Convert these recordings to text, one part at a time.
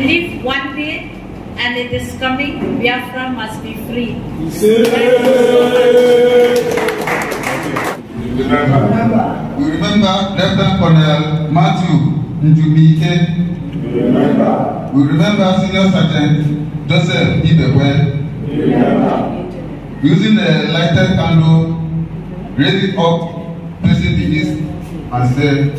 Believe one day, and it is coming. Biafra must be free. We remember Lieutenant Colonel Matthew Njumike. We remember Senior Sergeant Joseph Ipob. Using the lighted candle, raise it up, facing the east, and say,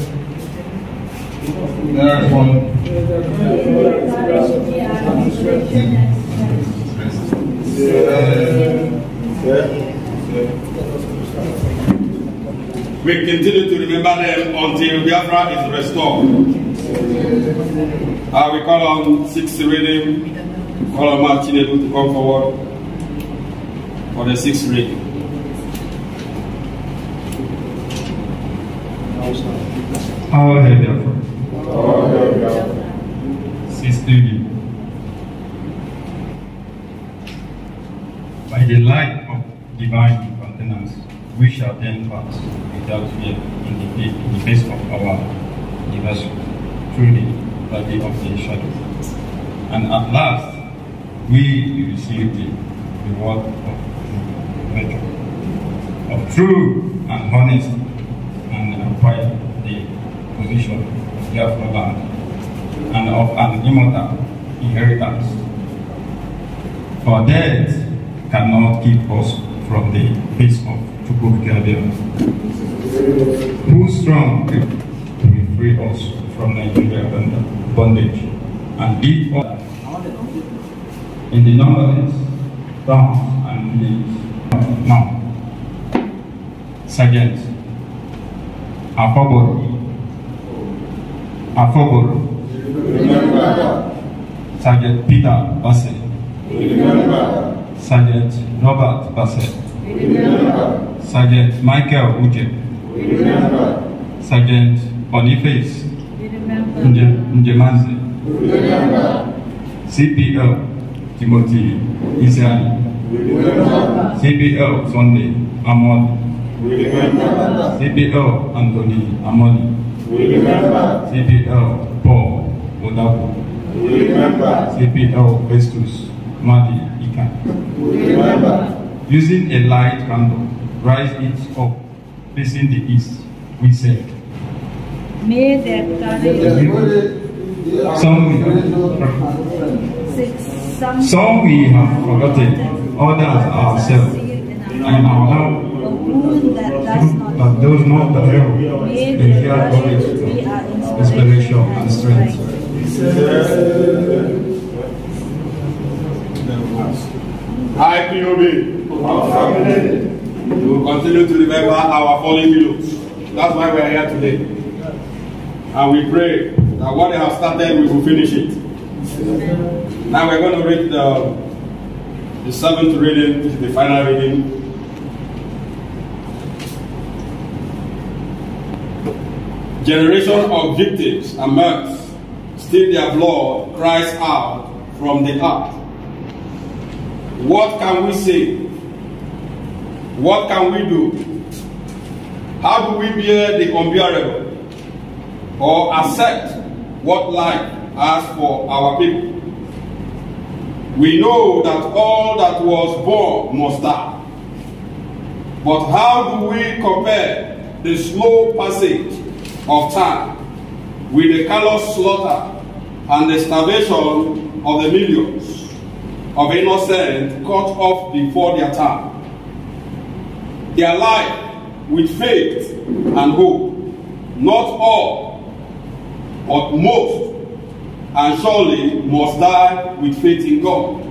we continue to remember them until Biafra is restored. We call on 6th reading, call on Martinedu to come forward for the 6th reading. Our head, therefore. 6th reading. By the light of divine countenance, we shall then pass without fear in the face of our adversary, through the valley of the shadow. And at last, we receive the reward of virtue, of true and honest, and acquire the position of Biafra land, and of an immortal inheritance. For death cannot keep us from the face of Chukwukabian, who strong will free us from Nigerian bondage and lead us in the numberless towns and villages. Now, Sergeant Ipob, Sergeant Peter Bassett, Sergeant Robert Bassett, Sergeant Michael Uche, Sergeant Boniface Njemanze, CPL Timothy Isiani, CPL Sunday Amon, CPL Anthony Amoni, CPL Paul Odabu, CPL Festus Madi Ikan. Using a light candle, rise it up, facing the east, we say, May their courage some we have forgotten, others ourselves, and our help, but those not the help, they hear courage, inspiration, and strength. Ipob. We will continue to remember our fallen heroes. That's why we are here today. And we pray that what they have started, we will finish it. Now we're going to read the 7th reading, which is the final reading. Generation of victims and martyrs, still their blood cries out from the earth. What can we say? What can we do? How do we bear the unbearable or accept what life has for our people? We know that all that was born must die. But how do we compare the slow passage of time with the callous slaughter and the starvation of the millions of innocents cut off before their time? Their life with faith and hope, not all, but most, and surely must die with faith in God.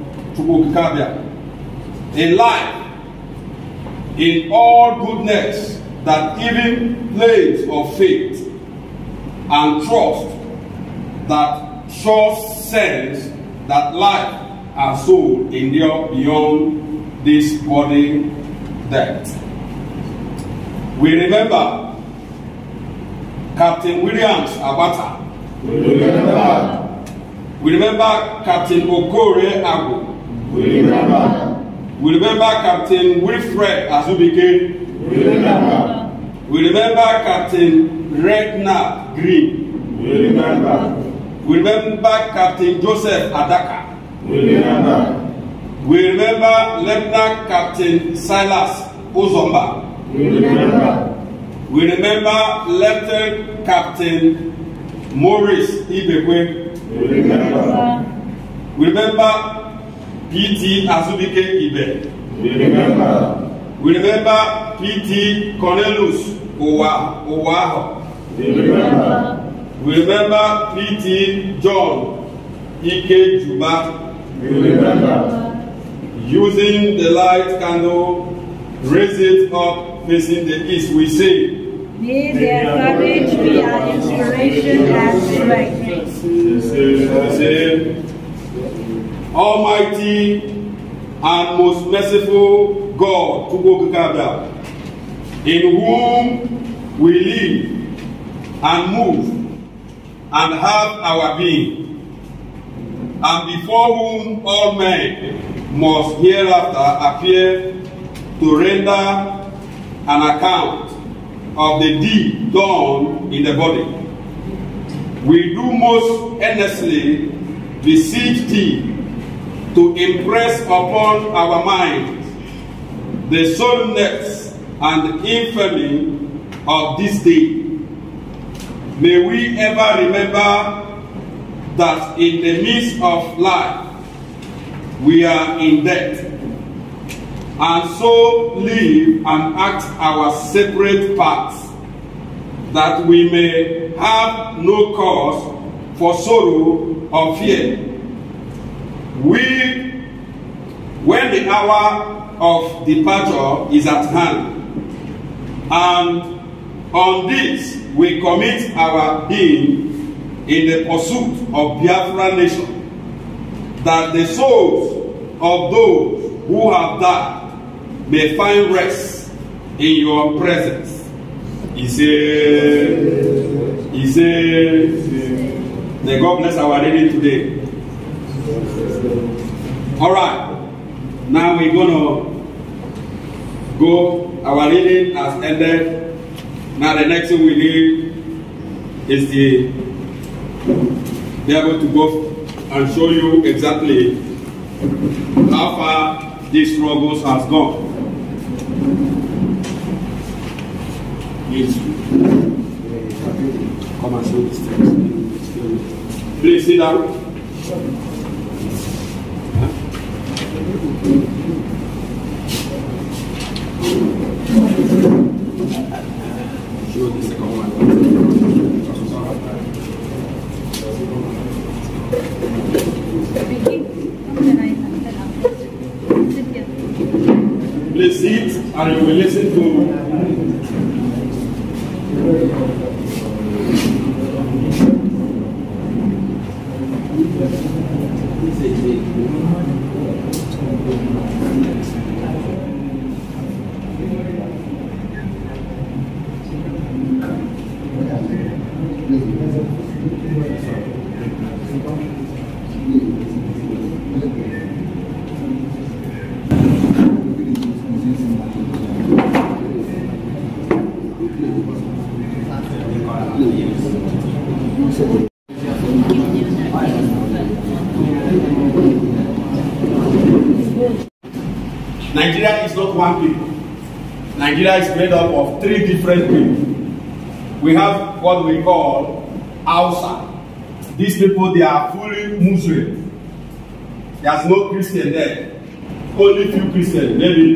A life in all goodness that even plays of faith and trust that sure sense that life and soul endure beyond this body death. We remember Captain Williams Abata. We remember Captain Okore Agu. We remember Captain Wilfred Azubike. We remember Captain Redknapp Green. We remember Captain Joseph Adaka. We remember. We remember Lieutenant Captain Silas Ozomba. We remember. We remember Lieutenant Captain Maurice Ibekwe. We remember. We remember P.T. Azubike Ibe. We remember. We remember P.T. Cornelius Owaho. We remember. We remember P.T. John Ike Juba. We remember. Using the light candle, raise it up facing the east. We say, May their courage be our inspiration and direction. we say, Almighty and most merciful God, in whom we live and move and have our being, and before whom all men must hereafter appear to render an account of the deed done in the body. We do most earnestly beseech thee to impress upon our minds the solemnness and infamy of this day. May we ever remember that in the midst of life we are in death, and so live and act our separate paths, that we may have no cause for sorrow or fear. When the hour of departure is at hand, and on this we commit our being in the pursuit of Biafra nation, that the souls of those who have died may find rest in your presence. He said, may God bless our reading today. All right, now we're going to go. Our reading has ended. Now the next thing we need is to be able to go and show you exactly how far these struggles has gone. Please come and show these things. Please sit down. Show the second one. Please sit and you will listen to Nigeria is not one people. Nigeria is made up of three different people. We have what we call Hausa. These people, they are fully Muslim. There's no Christian there. Only few Christians, maybe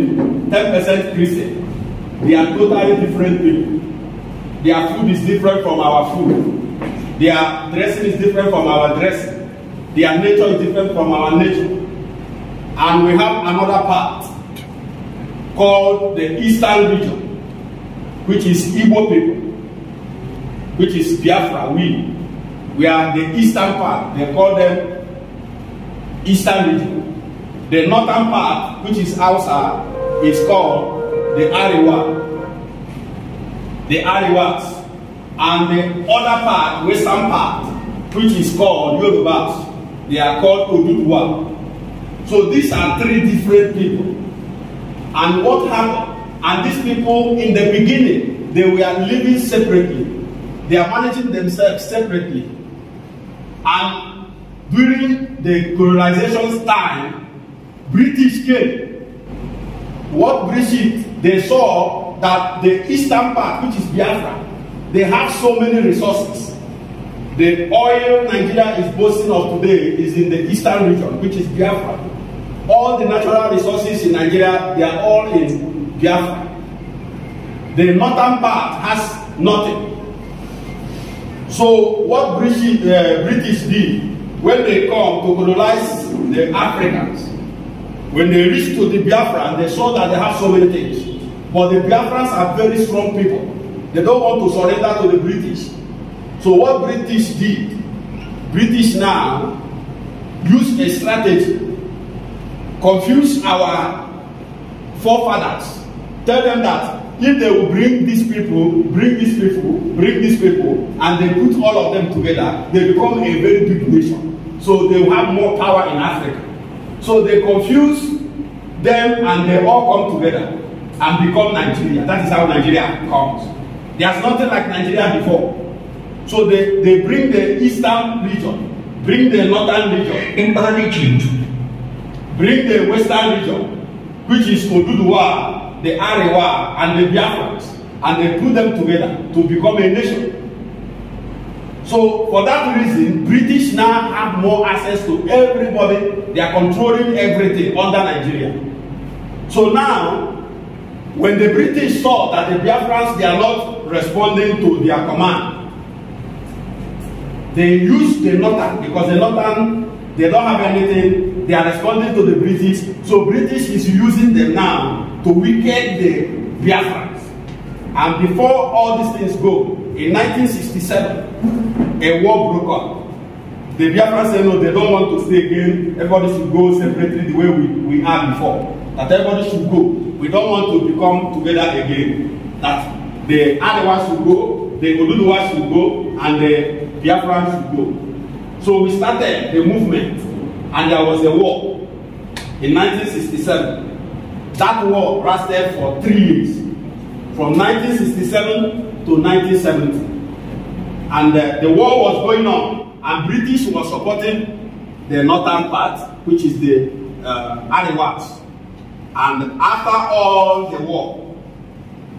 10% Christian. They are totally different people. Their food is different from our food. Their dressing is different from our dressing. Their nature is different from our nature. And we have another part called the Eastern region, which is Ipob people, which is Biafra. We are the eastern part. They call them Eastern region. The northern part, which is Hausa, is called the Ariwa. The Ariwas. And the other part, western part, which is called Yorubas, they are called Oduduwa. So these are three different people. And what happened? And these people, in the beginning, they were living separately. They are managing themselves separately. And during the colonization time, British came. What British, they saw that the eastern part, which is Biafra, they have so many resources. The oil Nigeria is boasting of today is in the eastern region, which is Biafra. All the natural resources in Nigeria, they are all in Biafra. The northern part has nothing. So what British did, when they come to colonize the Africans, when they reach to the Biafran, they saw that they have so many things. But the Biafrans are very strong people. They don't want to surrender to the British. So what British did, British now use a strategy, confuse our forefathers, tell them that if they will bring these people, bring these people, and they put all of them together, they become a very big nation. So they will have more power in Africa. So they confuse them and they all come together and become Nigeria. That is how Nigeria comes. There's nothing like Nigeria before. So they bring the eastern region, bring the northern region. In early June, bring the western region, which is Oduduwa, the Arewa, and the Biafrans, and they put them together to become a nation. So for that reason, British now have more access to everybody. They are controlling everything under Nigeria. So now, when the British saw that the Biafrans, they are not responding to their command, they use the northern, because the northern, they don't have anything, they are responding to the British. So British is using them now to weaken the Biafrans. And before all these things go, in 1967, a war broke out. The Biafrans said no, they don't want to stay again. Everybody should go separately the way we are before. That everybody should go. We don't want to become together again. That the Arewa should go, the Oduduwa should go, and the Biafrans should go. So we started the movement, and there was a war in 1967. That war lasted for 3 years, from 1967 to 1970. And the war was going on, and British was supporting the northern part, which is the Arewas. And after all the war,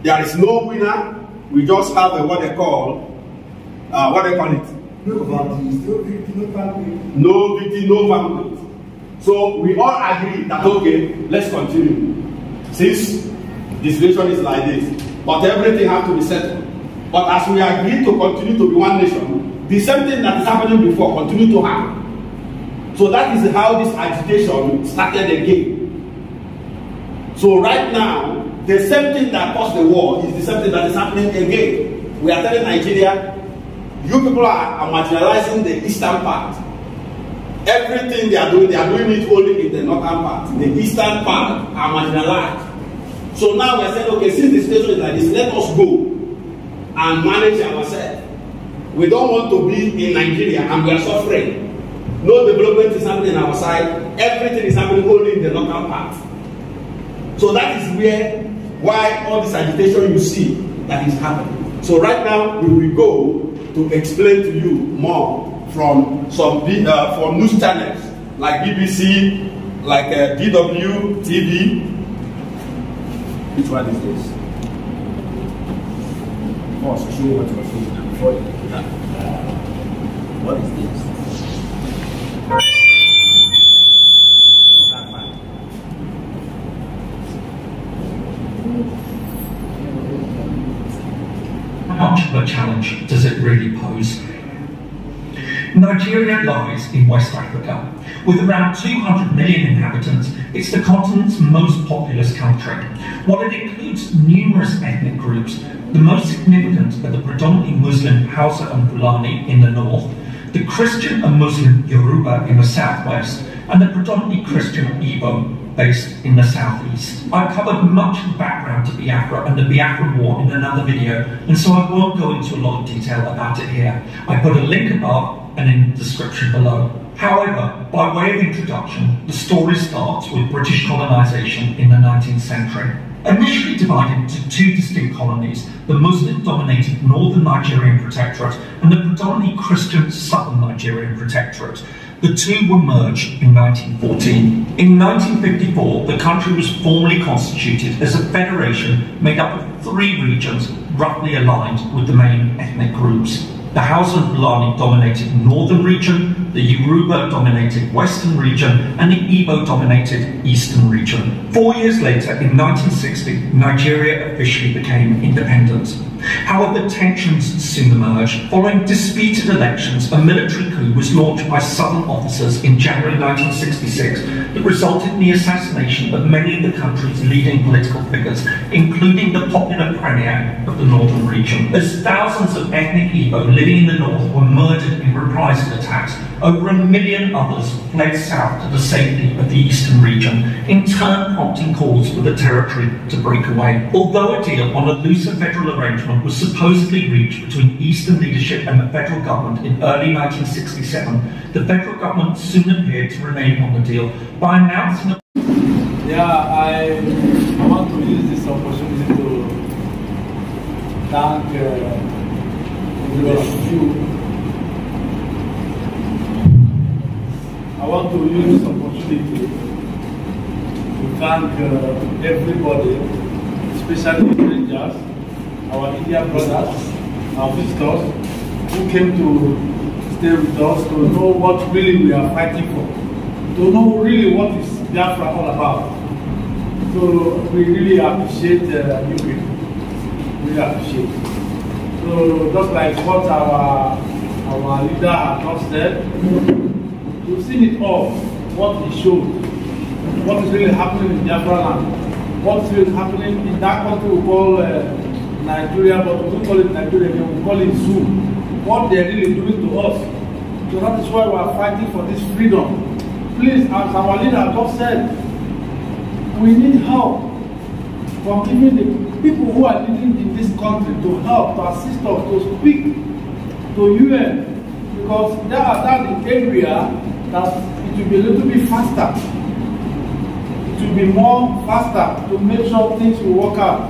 there is no winner. We just have what they call it? No victim, no vanquished. So we all agree that okay, let's continue. Since the situation is like this, but everything has to be settled. But as we agree to continue to be one nation, the same thing that is happening before continue to happen. So that is how this agitation started again. So right now, the same thing that caused the war is the same thing that is happening again. We are telling Nigeria, you people are marginalizing the eastern part. Everything they are doing it only in the northern part. The eastern part are marginalized. So now we are saying, okay, since the situation is like this, let us go and manage ourselves. We don't want to be in Nigeria and we are suffering. No development is happening on our side. Everything is happening only in the northern part. So that is why all this agitation you see that is happening. So right now we will go to explain to you more from some from news channels like BBC, like DW TV. Which one is this? First, show what you're saying before you do that. What is this? Is that fine? How much of a challenge does it really pose? Nigeria lies in West Africa. With around 200 million inhabitants, it's the continent's most populous country. While it includes numerous ethnic groups, the most significant are the predominantly Muslim Hausa and Fulani in the north, the Christian and Muslim Yoruba in the southwest, and the predominantly Christian Ipob based in the southeast. I've covered much of the background to Biafra and the Biafra War in another video, and so I won't go into a lot of detail about it here. I put a link above and in the description below. However, by way of introduction, the story starts with British colonisation in the 19th century. Initially divided into two distinct colonies, the Muslim-dominated northern Nigerian protectorate and the predominantly Christian southern Nigerian protectorate, the two were merged in 1914. In 1954, the country was formally constituted as a federation made up of 3 regions roughly aligned with the main ethnic groups. The Hausa and Fulani-dominated northern region, the Yoruba-dominated western region, and the Ibo-dominated eastern region. 4 years later, in 1960, Nigeria officially became independent. However, tensions soon emerged. Following disputed elections, a military coup was launched by southern officers in January 1966 that resulted in the assassination of many of the country's leading political figures, including the popular premier of the northern region. As thousands of ethnic Igbo living in the north were murdered in reprisal attacks, over 1 million others fled south to the safety of the eastern region, in turn prompting calls for the territory to break away. Although a deal on a looser federal arrangement was supposedly reached between Eastern leadership and the federal government in early 1967, the federal government soon appeared to renege on the deal by announcing a... I want to use this opportunity to thank you. I want to use this opportunity to thank everybody, especially strangers, our Indian brothers, our visitors, who came to stay with us, to know what really we are fighting for, to know really what is Biafra all about. So we really appreciate you people. Really appreciate. So just like what our leader has just said, we've seen it all, what he showed, what is really happening in Biafra land, what is really happening in that country we call Nigeria, but we don't call it Nigeria, we call it Zoo. What they're really doing to us. So that is why we are fighting for this freedom. Please, as our leader just said, we need help from even the people who are living in this country to help, to assist us, to speak to UN, because that's the area that it will be a little bit faster. It will be more faster to make sure things will work out.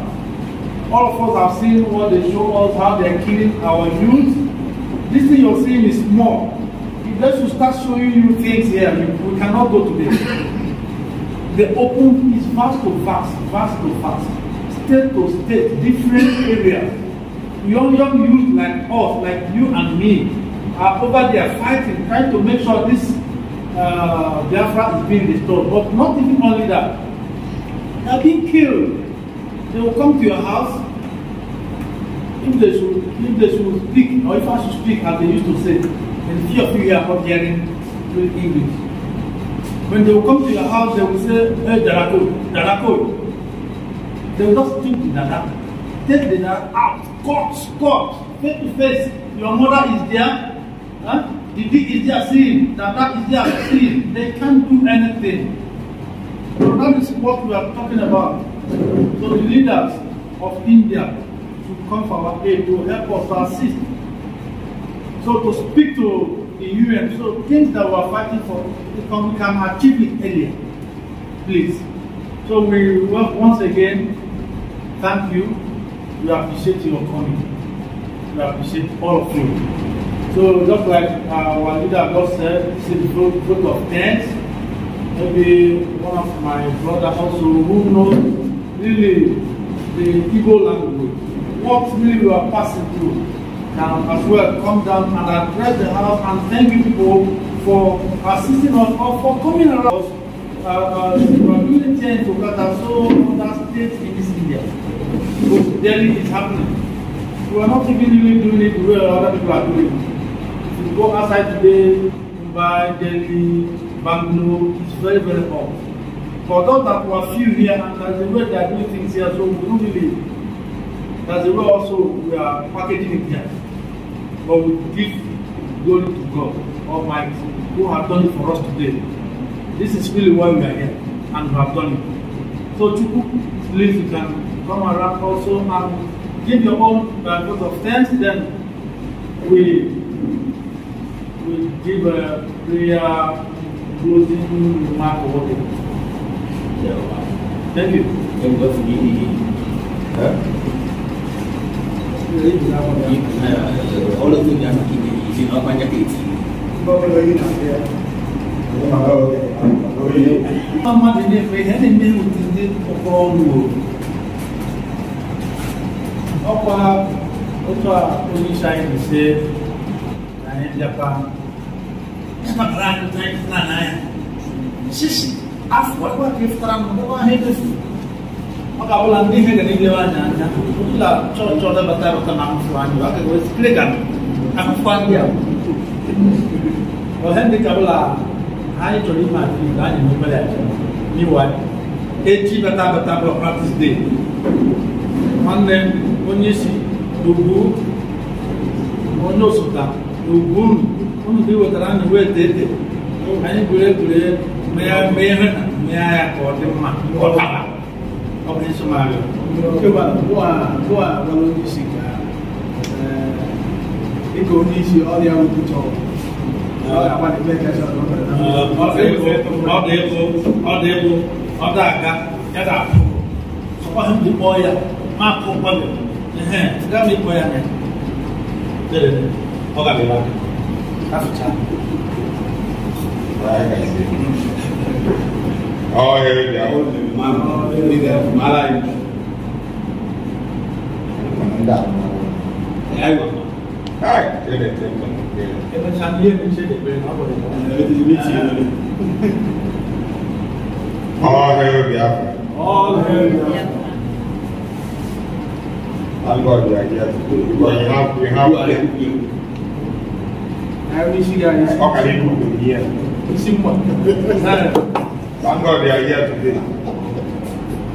All of us have seen what they show us, how they're killing our youth. This thing you're seeing is small. If they should start showing you things here, we cannot go today. The open is fast to fast, state to state, different areas. Young youth like us, like you and me, are over there fighting, trying to make sure this Biafra is being restored. But not even only that, they are being killed. They will come to your house. If they should speak, or if I should speak as they used to say, and few of you here are not hearing English. When they will come to your house, they will say, hey, Darako. They will just take the Dada. Take the Dada out, cut, face to face. Your mother is there, huh? The big is there seeing, Dada is there seeing. They can't do anything. So that is what we are talking about. So the leaders of India should come for our aid to help us to assist. So to speak to the UN, so things that we are fighting for, we can achieve it earlier. Please. So we once again thank you. We appreciate your coming. We appreciate all of you. So just like our leader just said, this is the vote of thanks. Maybe one of my brothers also who knows really the Igbo language, what really we are passing through, can as well come down and address the house and thank you people for assisting us or for coming around us. We are doing it here in Kolkata, so other states in this India. So Delhi is happening. We are not even really doing it the way other people are doing it. If you go outside today, Mumbai, Delhi, Bangalore, it's very, very hot. For those that were few here, and there's a way they are doing things here, so we don't really, there's a way also we are packaging it here. But we give glory to God Almighty, who have done it for us today. This is really why we are here, and we have done it. So Chuku, please, you can come around also and give your own vote of thanks, then we give a prayer, closing remark or whatever. Thank you. all of them are in our banyak. Mama didn't pay any meal with the Opo. Opa only shine to say, I am Japan. It's not right to take Nana. Sissy, after what gift I'm going to do. Maka ulang ni hega ni dewana na ula coba batar tanam fuan juga ke kelegan aku fuan dia kalau hendak kabela hari tu lima ni dah ni boleh ni wan eci batar practice day mana kondisi tubuh mono sudah tubuh mono dia terang dua tete hanya boleh mea kau demam kau tak apa yang semua coba gua kalau di sini kondisi orang yang itu apa ni mereka ada agak ada apa yang dipoya mampu boleh kami poyanya jadi orang bilang apa cara Oh, here we go. Malay. Hi. Kita sambil bisa dibeli apa ni? Oh, here we go. Oh, I'm going to be here. We have. I wish you guys. Okay, here. Simple. Thank God they are here today.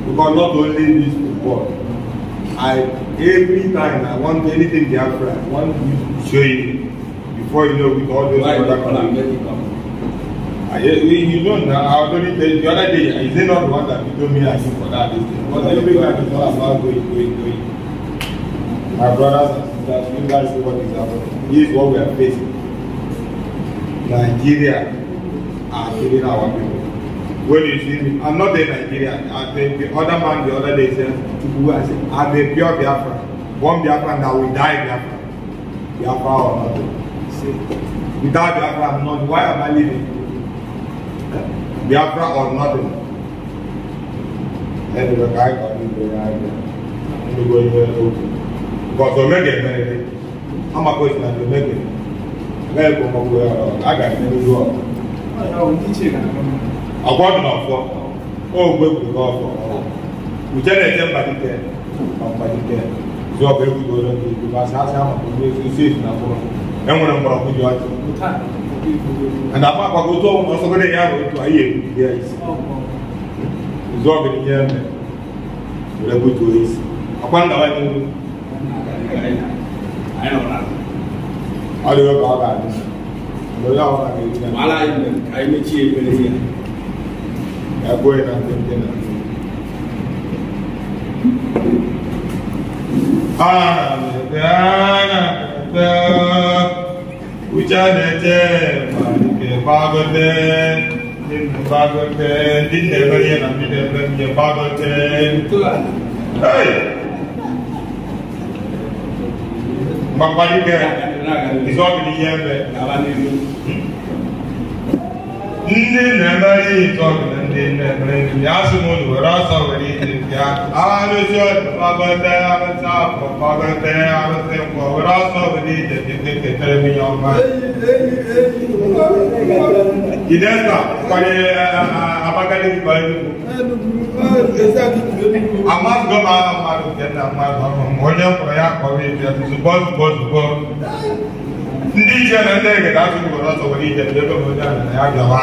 Because not only this report, every time I want anything they have, I want you to show you before you know with all those other countries. You know now, I already tell you the other day, is it not the one that you told me I should for that? Because every time it's all about going. My brothers and sisters, you guys see what is happening. This is what we are facing. Nigeria are killing our people. When you see me, I'm not in Nigeria. I think the other man the other day said, I said, I'm a pure Biafra. One Biafra that will die Biafra. Biafra or nothing. See, without Biafra, I'm not. Why am I living? Biafra or nothing. And the guy got me going right there. Because to make it, I'm a question to make it. I got to do it. According to what? Oh, we will go for. We tell them about it. So I will go to the because I have to see now. And when I'm going to do it, and I'm going to go to also going to hear. Yes. It's all going to hear me. We're going to this. I wonder why you. I know that. I don't know about that. I may cheat with it. I'm going to think. Which are the Bagote, didn't never hear and didn't never Bagote. Hey! Mapalika is all in the year. Ndị na-emere ịtọgụ na ndị na-emere ya asị m ụlọ were ọsọ were ije ya arụsị ọdụmagọte arụsị afọ magọte arụsị mkpọ were ọsọ were ije dịte ketere m ihe ọma Idesta kwanye Abakaliki kwanye Amas gọba mmadụ nke nna mmadụ ọhụrụ onye mkpọrọ ya kpọrọ ibe zụbọ ndị iche na ndị egede asụrụ were ọsọ were ije ebe onye ahụ na ya gawa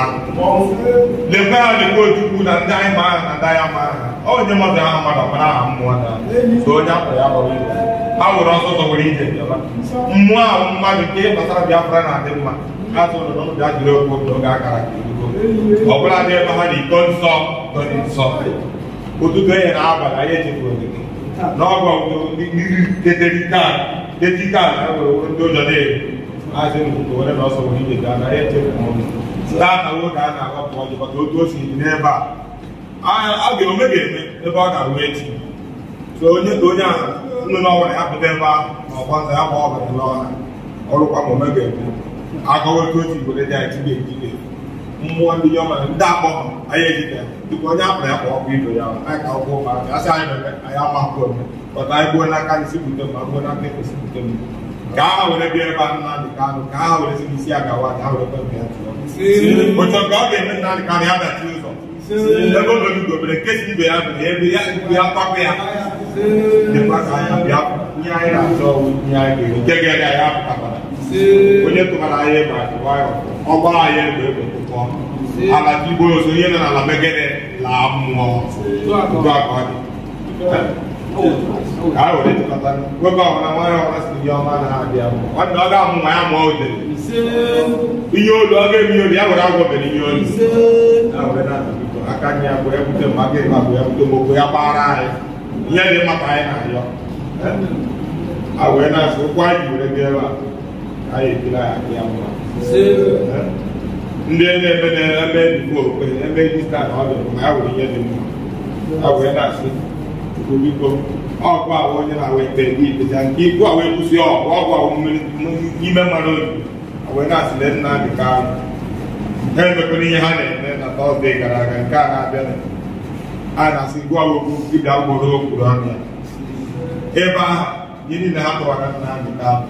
lekwe ha lekwe ojukwu na ndị anyị ma aha na ndị anyị ama aha onye mmadụ aha mmadụ ọkpara aha mmụọ na so onye akpọrọ ya kpọrọ ibe ha were ọsọ ọsọ were ije gawa mmụọ ahụ mmadụ nke gbasara Biafra na-adị mma ha tụrụ n'ọnụ bịa jiri okwu oge akara ka ọ bụla dị ebe ha dị iko nsọ nsọ ụtụtụ enye na abalị anyị echefuru ogige n'ọgwụ detikal na ewere ndị ụjọ na-ewu azị n'ụtụtụ were na ọsọ were ije gaa na ya echefu ọnụ taa na nwoke a na-aghọpụ ọjọọ otu o si dị n'ebe a a ga-eme ebe ọ ga-arụ echi. So onye ahụ nnu n'ọnwere ya pụta ebe ahụ na ọgbọnza ya ma ọ gara n'ọha ọrụkwa ma ome ga-eme akọwa otu otu igbo dị anyị tibe ejide mmụọ ndị ọma ndị akpọ anyị ejide tupu onye akpọrọ ya kpọ ọkụ ibe ya anyị ka ọgwụ ma asị anyị mere anyị ama akpọ ome ọta anyị gbuo n'aka anyị sipụta ma gbuo n'aka ekwe sipụta m ka aha were bịa ebe a Nnamdị Kanụ ka aha were si n'isi agawa ka ha were kwe ya tụọ otu nke ọ ga-eme Nnamdị Kanụ ya dachi ụzọ ebe obodo gobere nkesi ibe ya bụ ebe ya kwakwa ya dịkwa ka anya bịa ihe anyị na-achọ ihe anyị ga-eri nke ga-ere anyị apụtakwara onye tụbara anyị ebe nwayọ ọgba anyị egbe egbe tụtụọ ala igbo ozo ihe nọ n'ala megede laa mmụọ udo akwa dị ka a were chịkọta nwoke ọbụla nwanyị ọbụla si ihe ọma na-abịa nwanne ọ ga-amụ nwa ya mụọ udere ihe olu ọ ga-eme ihe olu ya were agwọ mere ihe olu ya were na-abịa aka nye ya bụ ya bute mma ga ebe abụ ya bute mokwu ya gbara anyị ihe dị mma ka anyị na-ayọ a wee na-asị ụkwụ anyị were bịa ebe a anyị ekele anyị ya mma ndị na-eme n'ebe ndịkwu okpe ebe ista na ọdụ ma ya were ihe dị mma a wee na-asị biko ọgwụ ahụ onye na-awe ite ndị iteja nke ikwu a wee kwụsị ọgwụ ahụ n'ime mmadụ obi wee na-asịle Nnamdị Kanụ ha emekwere ihe ha na-eme na Tọzdee gara aga nke a na-abịa a na-asị gụọ okwu dibịa gworo okwuru ọnụ ya ebe ahụ ihe niile ha tụwara Nnamdị Kanụ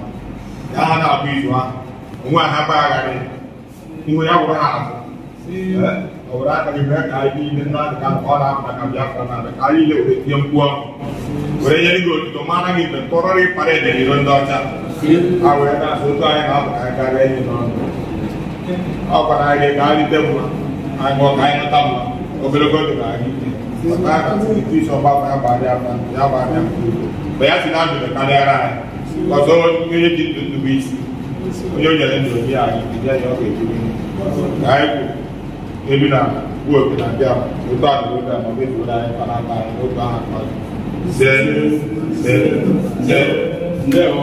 ya ha na-abụ izu ahụ onwe ha gbaghara iwe ya wụrụ ha azụ ọ were aka gị mee ka anyị niile Nnamdị Kanụ ọ na-apụta ka Biafra na-abịa ka anyị niile were tie mkpu ọkụ were nyere gị otito mara gị mgbe ntọrọrọ ịkpara ederiro ndị ọcha ha wee na-asụ otu anyị na-apụ ka anyị karịa enyi n'ọnụ ọ gwara anyị ga alite mma anyị ṅụọ ka anyị nụta mma ogologo oge na anyị ike ọta ya na isi ọgbakọ ya gbarịa ya gbarịa mgbe ya si na ndụ karịara anyị ọzọ onye ji ndụ ndụ isi onye o nyere ndụ obi anyị ya ya ọ ga-eburu ka anyị kwuru ebi na gbuo oke na bịa otu adịroda ma ọ ga-eburu anyị panata anyị n'otu aha mmadụ ndewo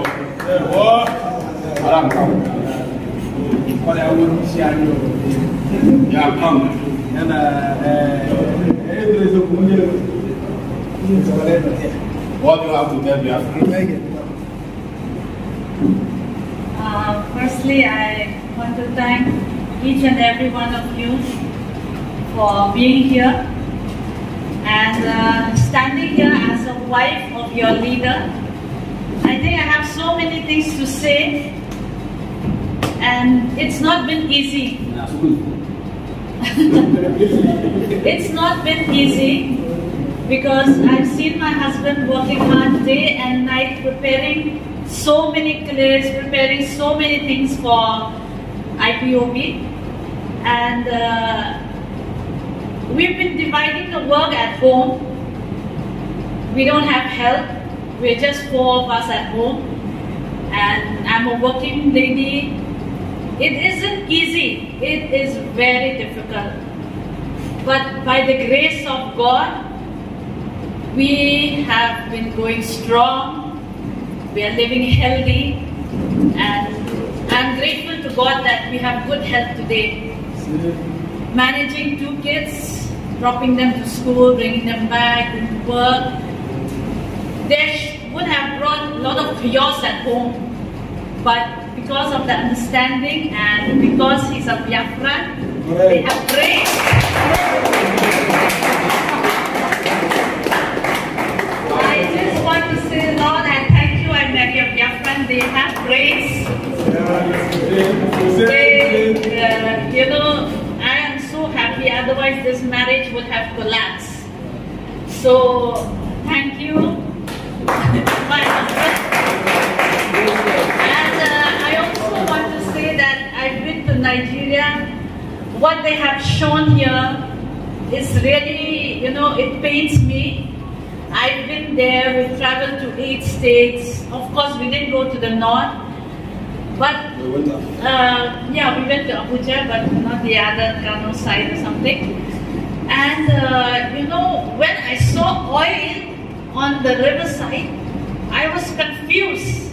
What do you have to tell Biafra? Firstly, I want to thank each and every one of you for being here and standing here as a wife of your leader. I think I have so many things to say, and it's not been easy. It's not been easy because I've seen my husband working hard day and night preparing so many clips, preparing so many things for Ipob, and we've been dividing the work at home. We don't have help. We're just 4 of us at home, and I'm a working lady. It isn't easy. It is very difficult. But by the grace of God, we have been going strong. We are living healthy, and I'm grateful to God that we have good health today. Managing 2 kids, dropping them to school, bringing them back to work, they would have brought a lot of chaos at home. But because of the understanding and because he's a Biafran, they have prayed. I just want to say, Lord, I thank you. I marry a Biafran. They have prayed. You know, I am so happy. Otherwise, this marriage would have collapsed. So, thank you, my husband. And I also want to say that I've been to Nigeria. What they have shown here is really, you know, it pains me. I've been there. We traveled to 8 states. Of course, we didn't go to the north. But, yeah, we went to Abuja, but not the other Kano side or something. And, you know, when I saw oil on the riverside, I was confused.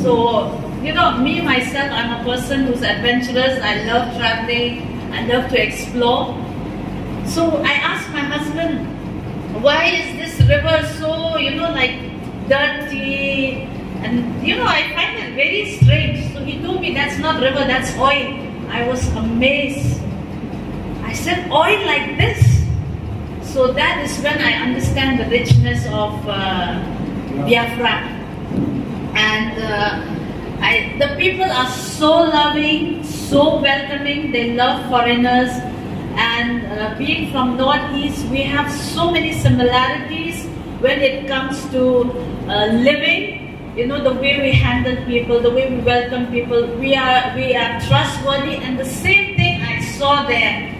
So, you know, me, myself, I'm a person who's adventurous. I love traveling. I love to explore. So I asked my husband, why is this river so, like dirty? And I find it very strange. So he told me, that's not river, that's oil. I was amazed. I said, oil like this? So that is when I understand the richness of Biafra. And the people are so loving, so welcoming. They love foreigners. And being from Northeast, we have so many similarities when it comes to living. The way we handle people, the way we welcome people, we are trustworthy. And the same thing I saw there.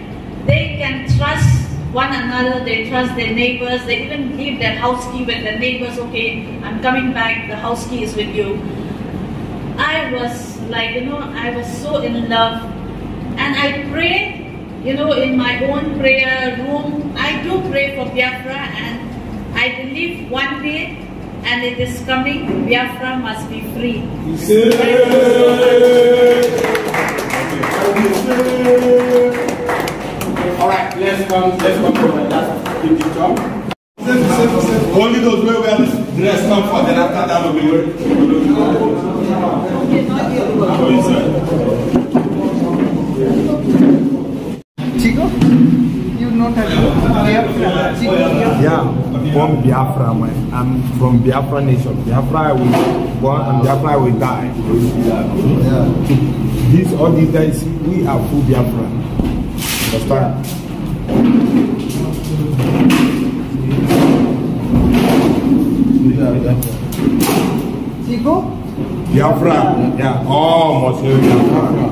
They can trust one another, they trust their neighbors, they even leave their house key with their neighbors. Okay, I'm coming back, the house key is with you. I was like, I was so in love. And I pray, in my own prayer room, I do pray for Biafra, and I believe one day, and it is coming, Biafra must be free. All right, let's come to the last picture. Only those where we have dress come for, then after that will be Chico, you not have Biafra. Yeah, from Biafra, man. I'm from Biafra nation. Biafra I will born and Biafra I will die. Yeah. All these guys, we are full Biafra. Understand? Chico? Biafra, yeah. Oh, Monsieur Biafra.